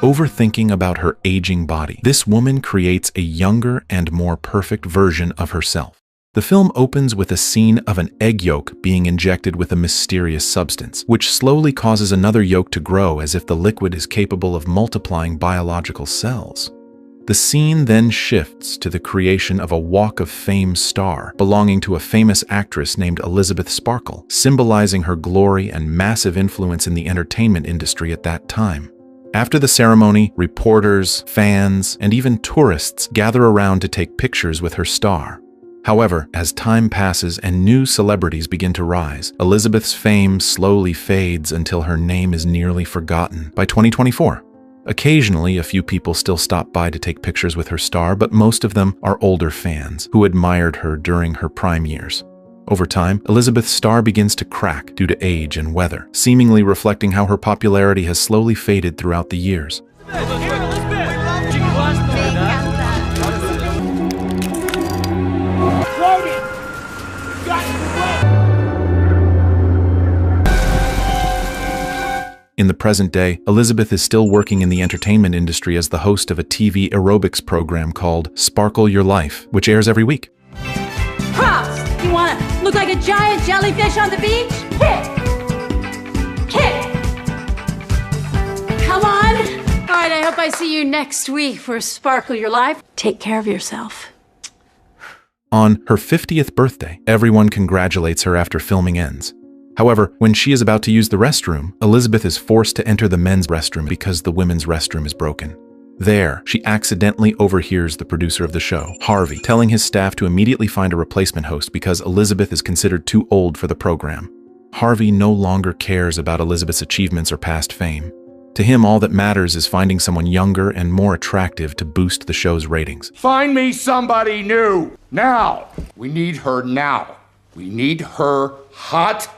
overthinking about her aging body. This woman creates a younger and more perfect version of herself. The film opens with a scene of an egg yolk being injected with a mysterious substance, which slowly causes another yolk to grow as if the liquid is capable of multiplying biological cells. The scene then shifts to the creation of a Walk of Fame star belonging to a famous actress named Elizabeth Sparkle, symbolizing her glory and massive influence in the entertainment industry at that time. After the ceremony, reporters, fans, and even tourists gather around to take pictures with her star. However, as time passes and new celebrities begin to rise, Elizabeth's fame slowly fades until her name is nearly forgotten by 2024. Occasionally, a few people still stop by to take pictures with her star, but most of them are older fans who admired her during her prime years. Over time, Elizabeth's star begins to crack due to age and weather, seemingly reflecting how her popularity has slowly faded throughout the years. In the present day, Elizabeth is still working in the entertainment industry as the host of a TV aerobics program called Sparkle Your Life, which airs every week. Props! You want to look like a giant jellyfish on the beach? Kick! Kick! Come on! All right, I hope I see you next week for Sparkle Your Life. Take care of yourself. On her 50th birthday, everyone congratulates her after filming ends. However, when she is about to use the restroom, Elizabeth is forced to enter the men's restroom because the women's restroom is broken. There, she accidentally overhears the producer of the show, Harvey, telling his staff to immediately find a replacement host because Elizabeth is considered too old for the program. Harvey no longer cares about Elizabeth's achievements or past fame. To him, all that matters is finding someone younger and more attractive to boost the show's ratings. Find me somebody new, now. We need her now. We need her hot.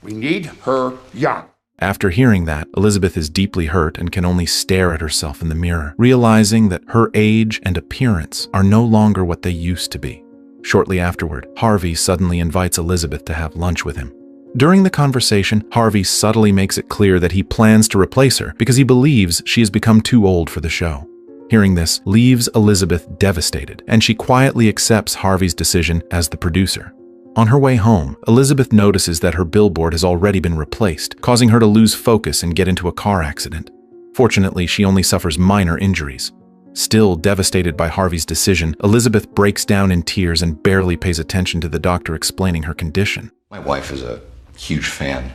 We need her young. After hearing that, Elizabeth is deeply hurt and can only stare at herself in the mirror, realizing that her age and appearance are no longer what they used to be. Shortly afterward, Harvey suddenly invites Elizabeth to have lunch with him. During the conversation, Harvey subtly makes it clear that he plans to replace her because he believes she has become too old for the show. Hearing this leaves Elizabeth devastated, and she quietly accepts Harvey's decision as the producer. On her way home, Elizabeth notices that her billboard has already been replaced, causing her to lose focus and get into a car accident. Fortunately, she only suffers minor injuries. Still devastated by Harvey's decision, Elizabeth breaks down in tears and barely pays attention to the doctor explaining her condition. My wife is a huge fan.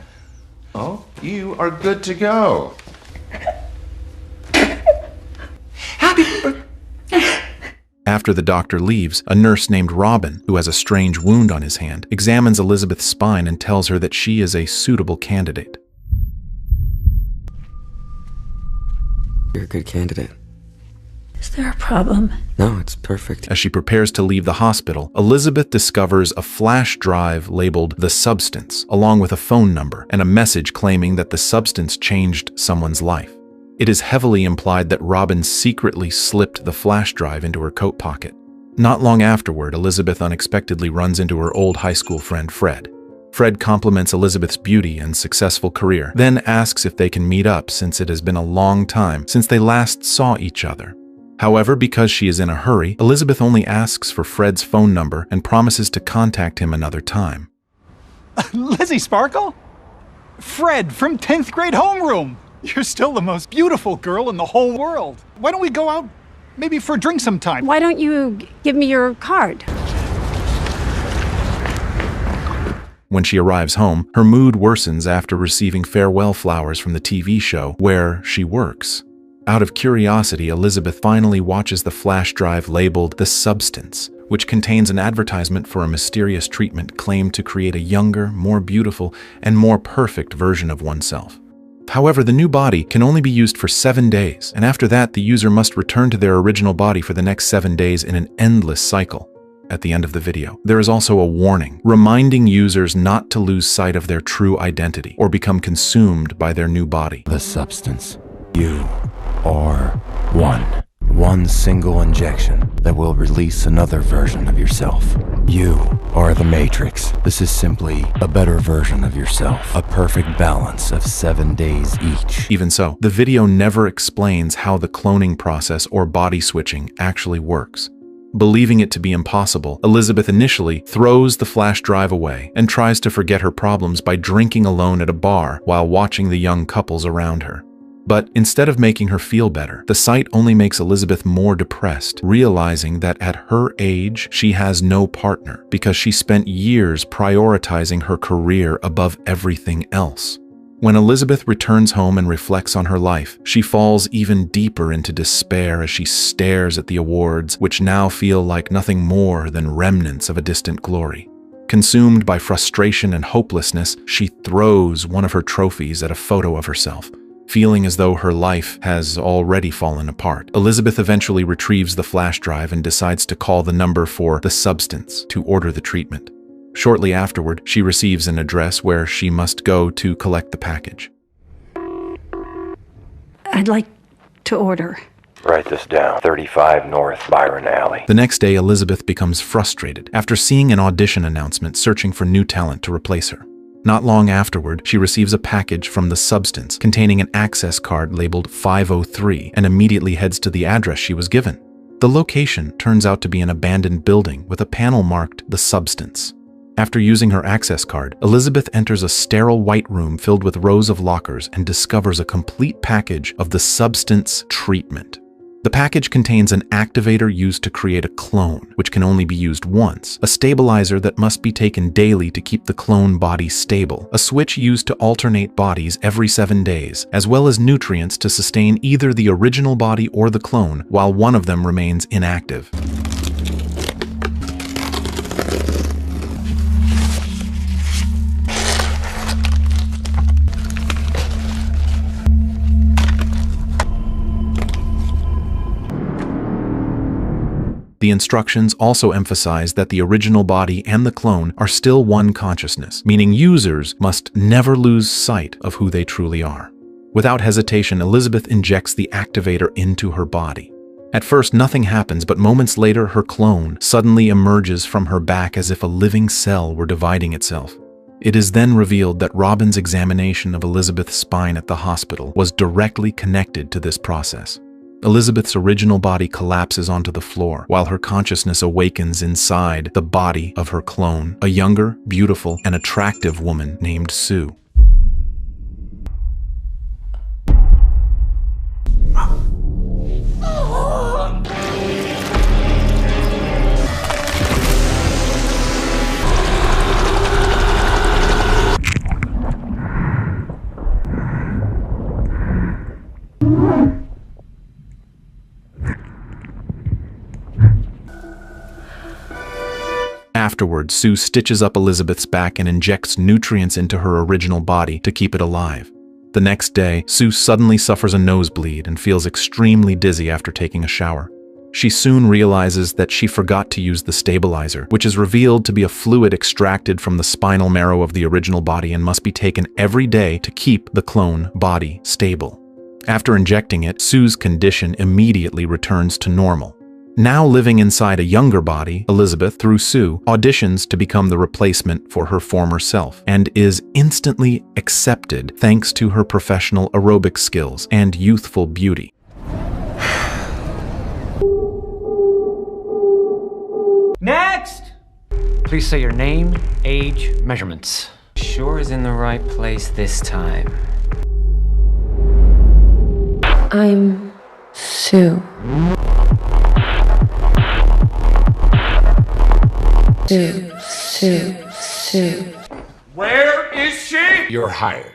Oh, you are good to go. Happy birthday. After the doctor leaves, a nurse named Robin, who has a strange wound on his hand, examines Elizabeth's spine and tells her that she is a suitable candidate. You're a good candidate. Is there a problem? No, it's perfect. As she prepares to leave the hospital, Elizabeth discovers a flash drive labeled The Substance, along with a phone number and a message claiming that the substance changed someone's life. It is heavily implied that Robin secretly slipped the flash drive into her coat pocket. Not long afterward, Elizabeth unexpectedly runs into her old high school friend, Fred. Fred compliments Elizabeth's beauty and successful career, then asks if they can meet up since it has been a long time since they last saw each other. However, because she is in a hurry, Elizabeth only asks for Fred's phone number and promises to contact him another time. Lizzie Sparkle? Fred from 10th grade homeroom! You're still the most beautiful girl in the whole world. Why don't we go out, maybe for a drink sometime? Why don't you give me your card? When she arrives home, her mood worsens after receiving farewell flowers from the TV show where she works. Out of curiosity, Elizabeth finally watches the flash drive labeled The Substance, which contains an advertisement for a mysterious treatment claimed to create a younger, more beautiful, and more perfect version of oneself. However, the new body can only be used for 7 days, and after that, the user must return to their original body for the next 7 days in an endless cycle. At the end of the video, there is also a warning, reminding users not to lose sight of their true identity or become consumed by their new body. The substance. You are one. One single injection that will release another version of yourself. You are the Matrix. This is simply a better version of yourself. A perfect balance of 7 days each. Even so, the video never explains how the cloning process or body switching actually works. Believing it to be impossible, Elizabeth initially throws the flash drive away and tries to forget her problems by drinking alone at a bar while watching the young couples around her. But instead of making her feel better, the sight only makes Elizabeth more depressed, realizing that at her age, she has no partner because she spent years prioritizing her career above everything else. When Elizabeth returns home and reflects on her life, she falls even deeper into despair as she stares at the awards, which now feel like nothing more than remnants of a distant glory. Consumed by frustration and hopelessness, she throws one of her trophies at a photo of herself. Feeling as though her life has already fallen apart, Elizabeth eventually retrieves the flash drive and decides to call the number for the substance to order the treatment. Shortly afterward, she receives an address where she must go to collect the package. I'd like to order. Write this down. 35 North Byron Alley. The next day, Elizabeth becomes frustrated after seeing an audition announcement searching for new talent to replace her. Not long afterward, she receives a package from the substance containing an access card labeled 503 and immediately heads to the address she was given. The location turns out to be an abandoned building with a panel marked the substance. After using her access card, Elizabeth enters a sterile white room filled with rows of lockers and discovers a complete package of the substance treatment. The package contains an activator used to create a clone, which can only be used once, a stabilizer that must be taken daily to keep the clone body stable, a switch used to alternate bodies every 7 days, as well as nutrients to sustain either the original body or the clone while one of them remains inactive. The instructions also emphasize that the original body and the clone are still one consciousness, meaning users must never lose sight of who they truly are. Without hesitation, Elizabeth injects the activator into her body. At first, nothing happens, but moments later, her clone suddenly emerges from her back as if a living cell were dividing itself. It is then revealed that Robin's examination of Elizabeth's spine at the hospital was directly connected to this process. Elizabeth's original body collapses onto the floor, while her consciousness awakens inside the body of her clone, a younger, beautiful, and attractive woman named Sue. Afterward, Sue stitches up Elizabeth's back and injects nutrients into her original body to keep it alive. The next day, Sue suddenly suffers a nosebleed and feels extremely dizzy after taking a shower. She soon realizes that she forgot to use the stabilizer, which is revealed to be a fluid extracted from the spinal marrow of the original body and must be taken every day to keep the clone body stable. After injecting it, Sue's condition immediately returns to normal. Now living inside a younger body, Elizabeth, through Sue, auditions to become the replacement for her former self and is instantly accepted thanks to her professional aerobic skills and youthful beauty. Next! Please say your name, age, measurements. Sure is in the right place this time. I'm Sue. Sue. Where is she? You're hired.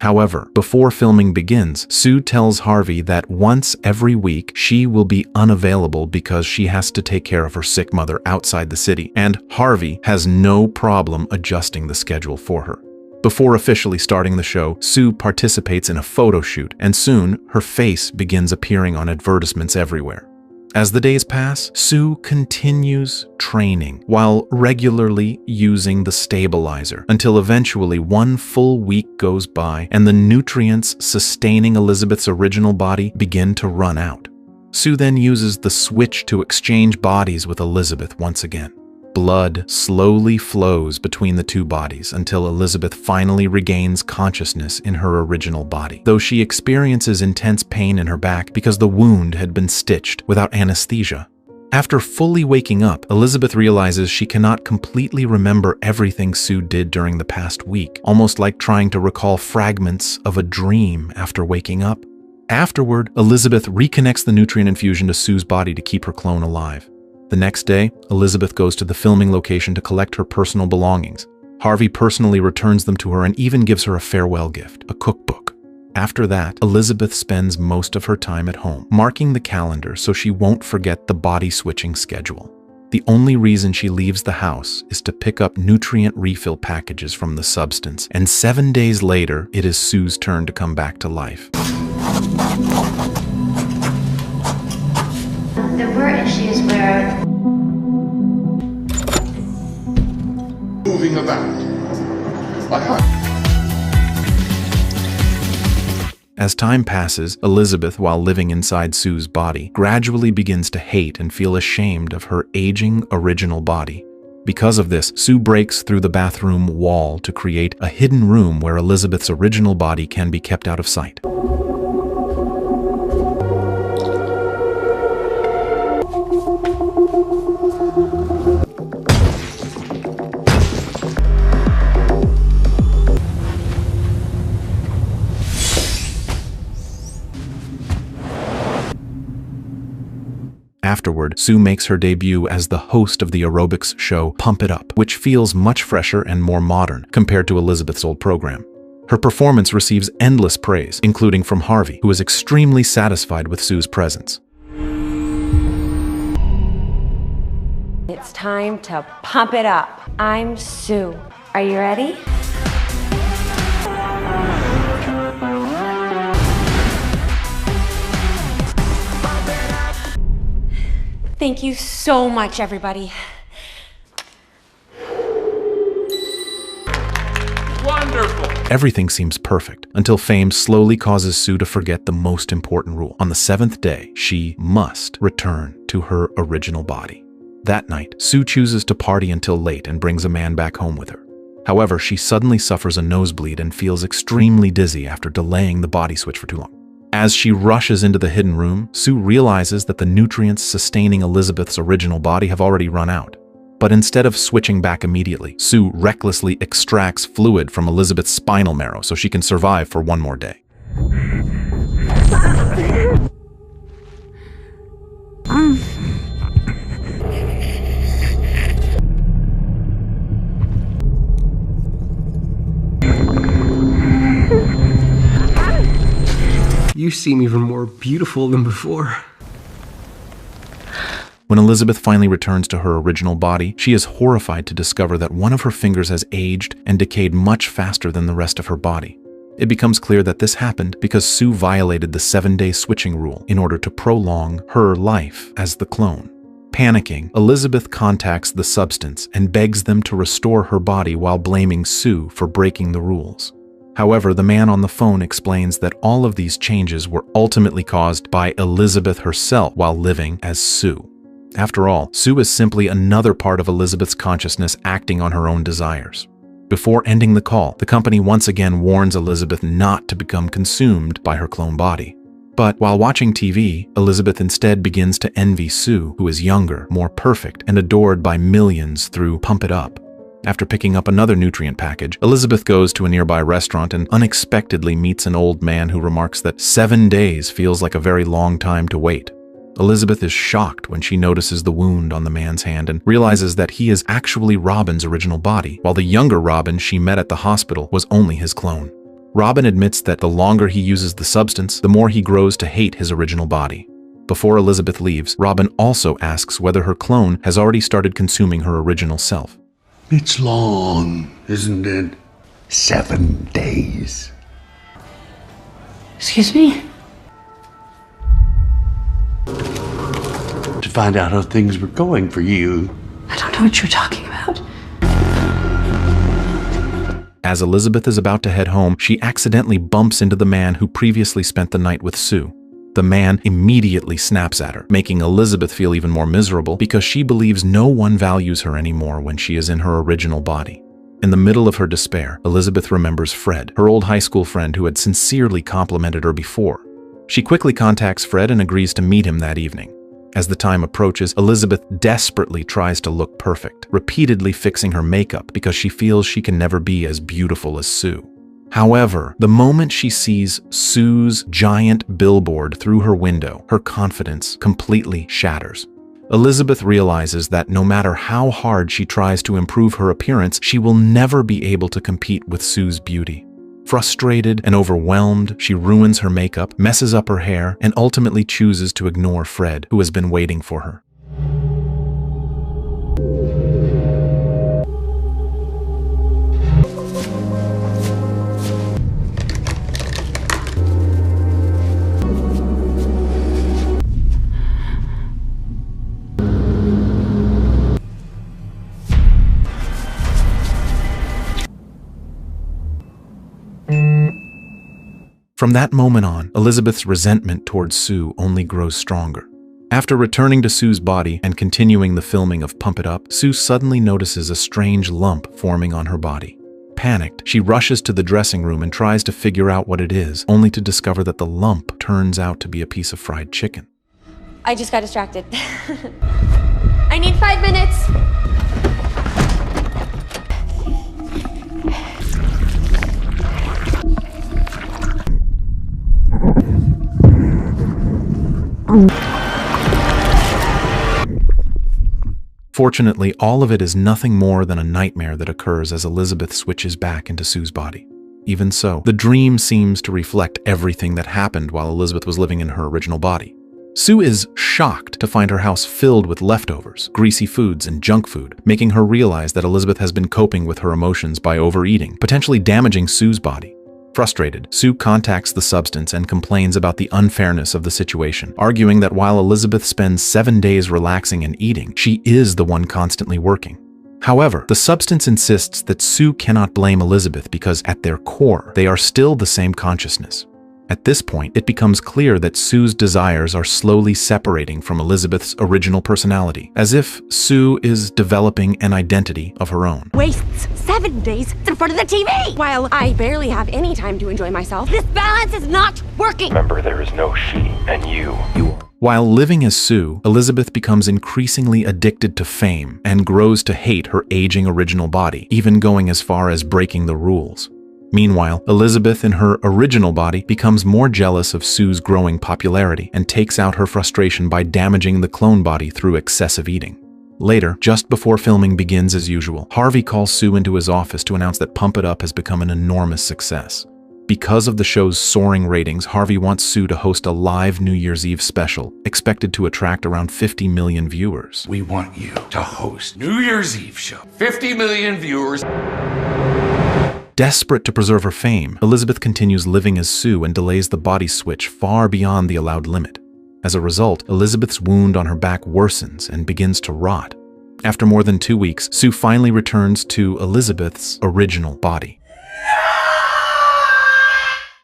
However, before filming begins, Sue tells Harvey that once every week she will be unavailable because she has to take care of her sick mother outside the city, and Harvey has no problem adjusting the schedule for her. Before officially starting the show, Sue participates in a photo shoot, and soon her face begins appearing on advertisements everywhere. As the days pass, Sue continues training while regularly using the stabilizer until eventually 1 full week goes by and the nutrients sustaining Elizabeth's original body begin to run out. Sue then uses the switch to exchange bodies with Elizabeth once again. Blood slowly flows between the two bodies until Elizabeth finally regains consciousness in her original body, though she experiences intense pain in her back because the wound had been stitched without anesthesia. After fully waking up, Elizabeth realizes she cannot completely remember everything Sue did during the past week, almost like trying to recall fragments of a dream after waking up. Afterward, Elizabeth reconnects the nutrient infusion to Sue's body to keep her clone alive. The next day, Elizabeth goes to the filming location to collect her personal belongings. Harvey personally returns them to her and even gives her a farewell gift, a cookbook. After that, Elizabeth spends most of her time at home, marking the calendar so she won't forget the body-switching schedule. The only reason she leaves the house is to pick up nutrient refill packages from the substance, and 7 days later, it is Sue's turn to come back to life. There were issues where moving about. As time passes, Elizabeth, while living inside Sue's body, gradually begins to hate and feel ashamed of her aging original body. Because of this, Sue breaks through the bathroom wall to create a hidden room where Elizabeth's original body can be kept out of sight. Afterward, Sue makes her debut as the host of the aerobics show Pump It Up, which feels much fresher and more modern compared to Elizabeth's old program. Her performance receives endless praise, including from Harvey, who is extremely satisfied with Sue's presence. It's time to pump it up. I'm Sue. Are you ready? Thank you so much, everybody. Wonderful! Everything seems perfect, until fame slowly causes Sue to forget the most important rule. On the 7th day, she must return to her original body. That night, Sue chooses to party until late and brings a man back home with her. However, she suddenly suffers a nosebleed and feels extremely dizzy after delaying the body switch for too long. As she rushes into the hidden room, Sue realizes that the nutrients sustaining Elizabeth's original body have already run out. But instead of switching back immediately, Sue recklessly extracts fluid from Elizabeth's spinal marrow so she can survive for one more day. You seem even more beautiful than before. When Elizabeth finally returns to her original body, she is horrified to discover that one of her fingers has aged and decayed much faster than the rest of her body. It becomes clear that this happened because Sue violated the 7-day switching rule in order to prolong her life as the clone. Panicking, Elizabeth contacts the substance and begs them to restore her body while blaming Sue for breaking the rules. However, the man on the phone explains that all of these changes were ultimately caused by Elizabeth herself while living as Sue. After all, Sue is simply another part of Elizabeth's consciousness acting on her own desires. Before ending the call, the company once again warns Elizabeth not to become consumed by her clone body. But while watching TV, Elizabeth instead begins to envy Sue, who is younger, more perfect, and adored by millions through Pump It Up. After picking up another nutrient package, Elizabeth goes to a nearby restaurant and unexpectedly meets an old man who remarks that 7 days feels like a very long time to wait. Elizabeth is shocked when she notices the wound on the man's hand and realizes that he is actually Robin's original body, while the younger Robin she met at the hospital was only his clone. Robin admits that the longer he uses the substance, the more he grows to hate his original body. Before Elizabeth leaves, Robin also asks whether her clone has already started consuming her original self. It's long, isn't it? 7 days. Excuse me? To find out how things were going for you. I don't know what you're talking about. As Elizabeth is about to head home, she accidentally bumps into the man who previously spent the night with Sue. The man immediately snaps at her, making Elizabeth feel even more miserable because she believes no one values her anymore when she is in her original body. In the middle of her despair, Elizabeth remembers Fred, her old high school friend who had sincerely complimented her before. She quickly contacts Fred and agrees to meet him that evening. As the time approaches, Elizabeth desperately tries to look perfect, repeatedly fixing her makeup because she feels she can never be as beautiful as Sue. However, the moment she sees Sue's giant billboard through her window, her confidence completely shatters. Elizabeth realizes that no matter how hard she tries to improve her appearance, she will never be able to compete with Sue's beauty. Frustrated and overwhelmed, she ruins her makeup, messes up her hair, and ultimately chooses to ignore Fred, who has been waiting for her. From that moment on, Elizabeth's resentment towards Sue only grows stronger. After returning to Sue's body and continuing the filming of Pump It Up, Sue suddenly notices a strange lump forming on her body. Panicked, she rushes to the dressing room and tries to figure out what it is, only to discover that the lump turns out to be a piece of fried chicken. I just got distracted. I need 5 minutes. Fortunately, all of it is nothing more than a nightmare that occurs as Elizabeth switches back into Sue's body. Even so, the dream seems to reflect everything that happened while Elizabeth was living in her original body. Sue is shocked to find her house filled with leftovers, greasy foods, and junk food, making her realize that Elizabeth has been coping with her emotions by overeating, potentially damaging Sue's body. Frustrated, Sue contacts the substance and complains about the unfairness of the situation, arguing that while Elizabeth spends 7 days relaxing and eating, she is the one constantly working. However, the substance insists that Sue cannot blame Elizabeth because at their core, they are still the same consciousness. At this point, it becomes clear that Sue's desires are slowly separating from Elizabeth's original personality, as if Sue is developing an identity of her own. Wastes 7 days in front of the TV while I barely have any time to enjoy myself. This balance is not working. Remember, there is no she and you are. While living as Sue, Elizabeth becomes increasingly addicted to fame and grows to hate her aging original body, even going as far as breaking the rules. Meanwhile, Elizabeth in her original body becomes more jealous of Sue's growing popularity and takes out her frustration by damaging the clone body through excessive eating. Later, just before filming begins as usual, Harvey calls Sue into his office to announce that Pump It Up has become an enormous success. Because of the show's soaring ratings, Harvey wants Sue to host a live New Year's Eve special, expected to attract around 50 million viewers. We want you to host New Year's Eve show. 50 million viewers. Desperate to preserve her fame, Elizabeth continues living as Sue and delays the body switch far beyond the allowed limit. As a result, Elizabeth's wound on her back worsens and begins to rot. After more than 2 weeks, Sue finally returns to Elizabeth's original body.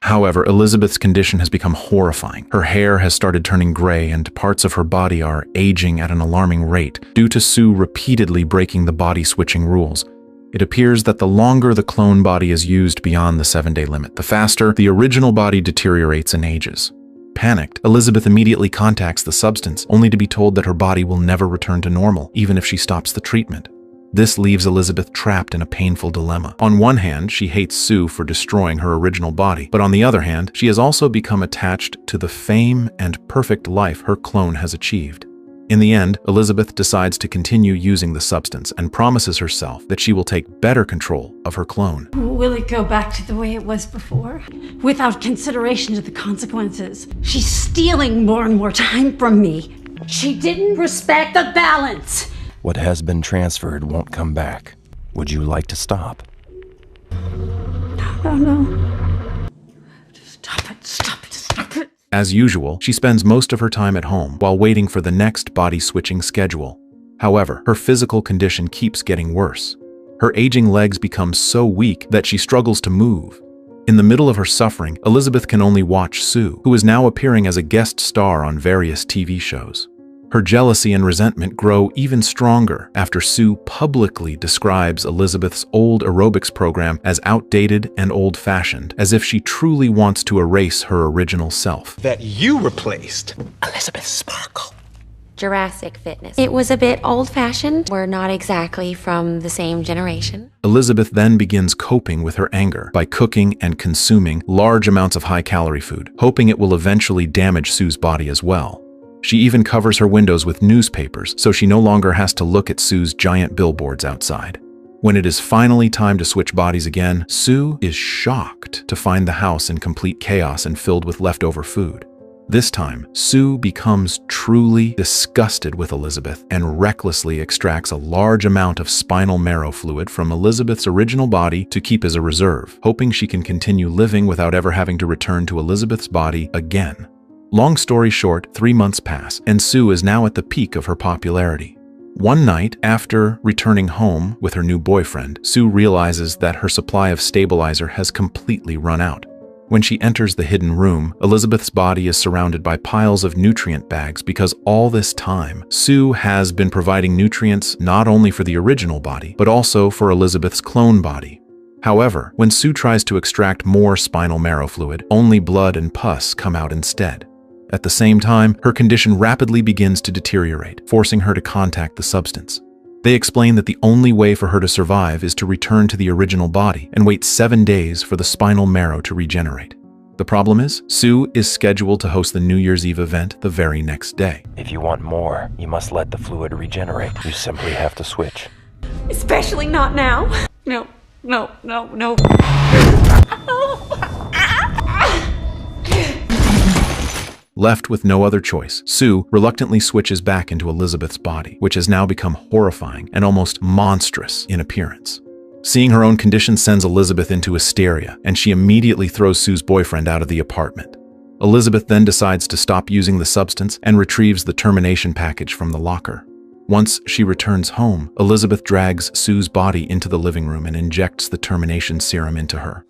However, Elizabeth's condition has become horrifying. Her hair has started turning gray and parts of her body are aging at an alarming rate due to Sue repeatedly breaking the body switching rules. It appears that the longer the clone body is used beyond the 7-day limit, the faster the original body deteriorates and ages. Panicked, Elizabeth immediately contacts the substance, only to be told that her body will never return to normal, even if she stops the treatment. This leaves Elizabeth trapped in a painful dilemma. On one hand, she hates Sue for destroying her original body, but on the other hand, she has also become attached to the fame and perfect life her clone has achieved. In the end, Elizabeth decides to continue using the substance and promises herself that she will take better control of her clone. Will it go back to the way it was before? Without consideration to the consequences. She's stealing more and more time from me. She didn't respect the balance. What has been transferred won't come back. Would you like to stop? No. Stop it, stop it, stop it. As usual, she spends most of her time at home while waiting for the next body-switching schedule. However, her physical condition keeps getting worse. Her aging legs become so weak that she struggles to move. In the middle of her suffering, Elizabeth can only watch Sue, who is now appearing as a guest star on various TV shows. Her jealousy and resentment grow even stronger after Sue publicly describes Elizabeth's old aerobics program as outdated and old-fashioned, as if she truly wants to erase her original self. That you replaced Elizabeth Sparkle. Jurassic Fitness. It was a bit old-fashioned. We're not exactly from the same generation. Elizabeth then begins coping with her anger by cooking and consuming large amounts of high-calorie food, hoping it will eventually damage Sue's body as well. She even covers her windows with newspapers so she no longer has to look at Sue's giant billboards outside. When it is finally time to switch bodies again, Sue is shocked to find the house in complete chaos and filled with leftover food. This time, Sue becomes truly disgusted with Elizabeth and recklessly extracts a large amount of spinal marrow fluid from Elizabeth's original body to keep as a reserve, hoping she can continue living without ever having to return to Elizabeth's body again. Long story short, 3 months pass, and Sue is now at the peak of her popularity. One night, after returning home with her new boyfriend, Sue realizes that her supply of stabilizer has completely run out. When she enters the hidden room, Elizabeth's body is surrounded by piles of nutrient bags because all this time, Sue has been providing nutrients not only for the original body, but also for Elizabeth's clone body. However, when Sue tries to extract more spinal marrow fluid, only blood and pus come out instead. At the same time, her condition rapidly begins to deteriorate, forcing her to contact the substance. They explain that the only way for her to survive is to return to the original body and wait 7 days for the spinal marrow to regenerate. The problem is, Sue is scheduled to host the New Year's Eve event the very next day. If you want more, you must let the fluid regenerate. You simply have to switch. Especially not now. No. Left with no other choice, Sue reluctantly switches back into Elizabeth's body, which has now become horrifying and almost monstrous in appearance. Seeing her own condition sends Elizabeth into hysteria, and she immediately throws Sue's boyfriend out of the apartment. Elizabeth then decides to stop using the substance and retrieves the termination package from the locker. Once she returns home, Elizabeth drags Sue's body into the living room and injects the termination serum into her.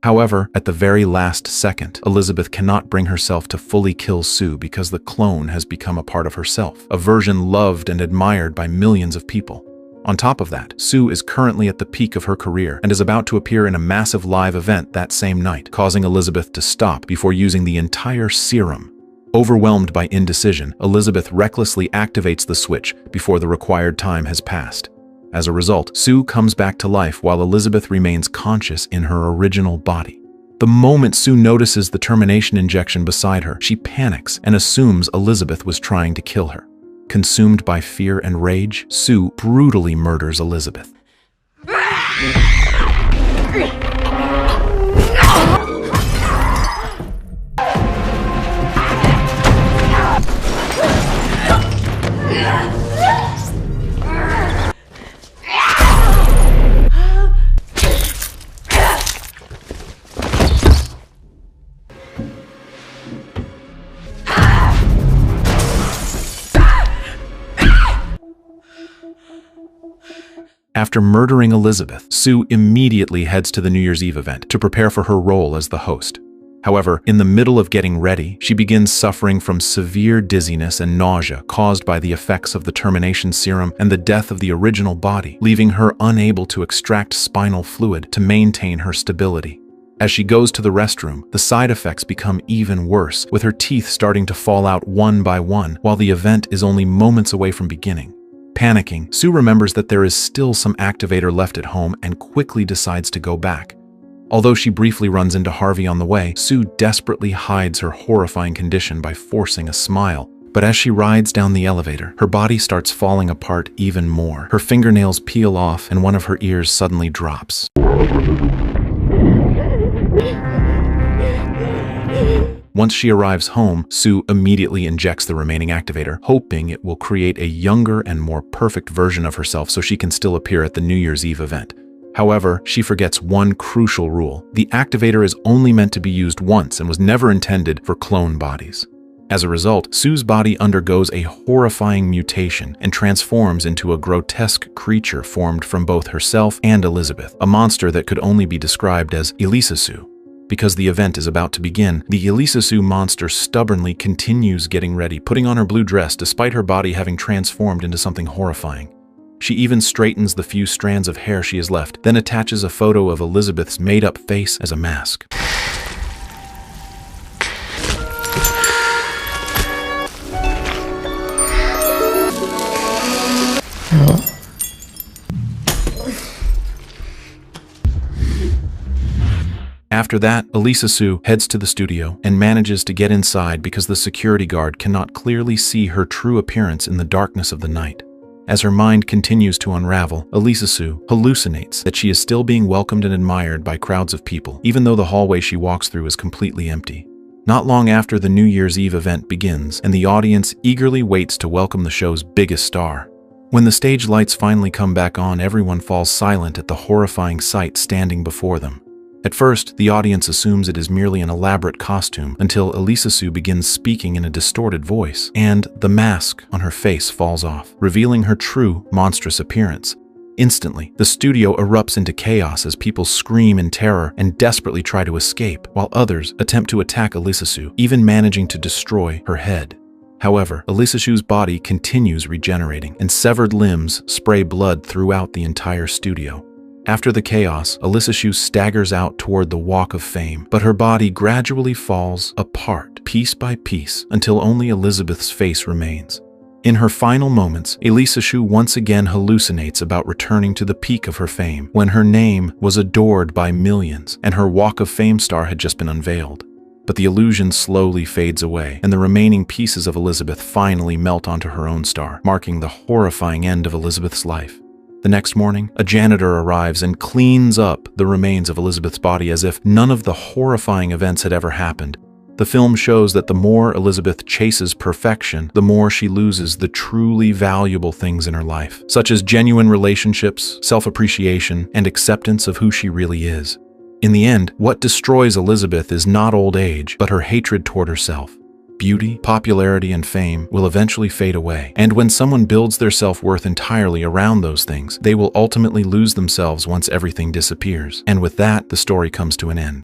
However, at the very last second, Elizabeth cannot bring herself to fully kill Sue because the clone has become a part of herself, a version loved and admired by millions of people. On top of that, Sue is currently at the peak of her career and is about to appear in a massive live event that same night, causing Elizabeth to stop before using the entire serum. Overwhelmed by indecision, Elizabeth recklessly activates the switch before the required time has passed. As a result, Sue comes back to life while Elizabeth remains conscious in her original body. The moment Sue notices the termination injection beside her, she panics and assumes Elizabeth was trying to kill her. Consumed by fear and rage, Sue brutally murders Elizabeth. After murdering Elizabeth, Sue immediately heads to the New Year's Eve event to prepare for her role as the host. However, in the middle of getting ready, she begins suffering from severe dizziness and nausea caused by the effects of the termination serum and the death of the original body, leaving her unable to extract spinal fluid to maintain her stability. As she goes to the restroom, the side effects become even worse, with her teeth starting to fall out one by one, while the event is only moments away from beginning. Panicking, Sue remembers that there is still some activator left at home and quickly decides to go back. Although she briefly runs into Harvey on the way, Sue desperately hides her horrifying condition by forcing a smile. But as she rides down the elevator, her body starts falling apart even more. Her fingernails peel off and one of her ears suddenly drops. Once she arrives home, Sue immediately injects the remaining activator, hoping it will create a younger and more perfect version of herself so she can still appear at the New Year's Eve event. However, she forgets one crucial rule. The activator is only meant to be used once and was never intended for clone bodies. As a result, Sue's body undergoes a horrifying mutation and transforms into a grotesque creature formed from both herself and Elizabeth, a monster that could only be described as Elisa Sue. Because the event is about to begin, the Elisa Sue monster stubbornly continues getting ready, putting on her blue dress despite her body having transformed into something horrifying. She even straightens the few strands of hair she has left, then attaches a photo of Elizabeth's made-up face as a mask. After that, Elisa Sue heads to the studio and manages to get inside because the security guard cannot clearly see her true appearance in the darkness of the night. As her mind continues to unravel, Elisa Sue hallucinates that she is still being welcomed and admired by crowds of people, even though the hallway she walks through is completely empty. Not long after the New Year's Eve event begins, and the audience eagerly waits to welcome the show's biggest star. When the stage lights finally come back on, everyone falls silent at the horrifying sight standing before them. At first, the audience assumes it is merely an elaborate costume until Elisa Sue begins speaking in a distorted voice, and the mask on her face falls off, revealing her true, monstrous appearance. Instantly, the studio erupts into chaos as people scream in terror and desperately try to escape, while others attempt to attack Elisa Sue, even managing to destroy her head. However, Elisa Sue's body continues regenerating, and severed limbs spray blood throughout the entire studio. After the chaos, Elisa Sue staggers out toward the Walk of Fame, but her body gradually falls apart, piece by piece, until only Elizabeth's face remains. In her final moments, Elisa Sue once again hallucinates about returning to the peak of her fame, when her name was adored by millions, and her Walk of Fame star had just been unveiled. But the illusion slowly fades away, and the remaining pieces of Elizabeth finally melt onto her own star, marking the horrifying end of Elizabeth's life. The next morning, a janitor arrives and cleans up the remains of Elizabeth's body as if none of the horrifying events had ever happened. The film shows that the more Elizabeth chases perfection, the more she loses the truly valuable things in her life, such as genuine relationships, self-appreciation, and acceptance of who she really is. In the end, what destroys Elizabeth is not old age, but her hatred toward herself. Beauty, popularity, and fame will eventually fade away, and when someone builds their self-worth entirely around those things, they will ultimately lose themselves once everything disappears. And with that, the story comes to an end.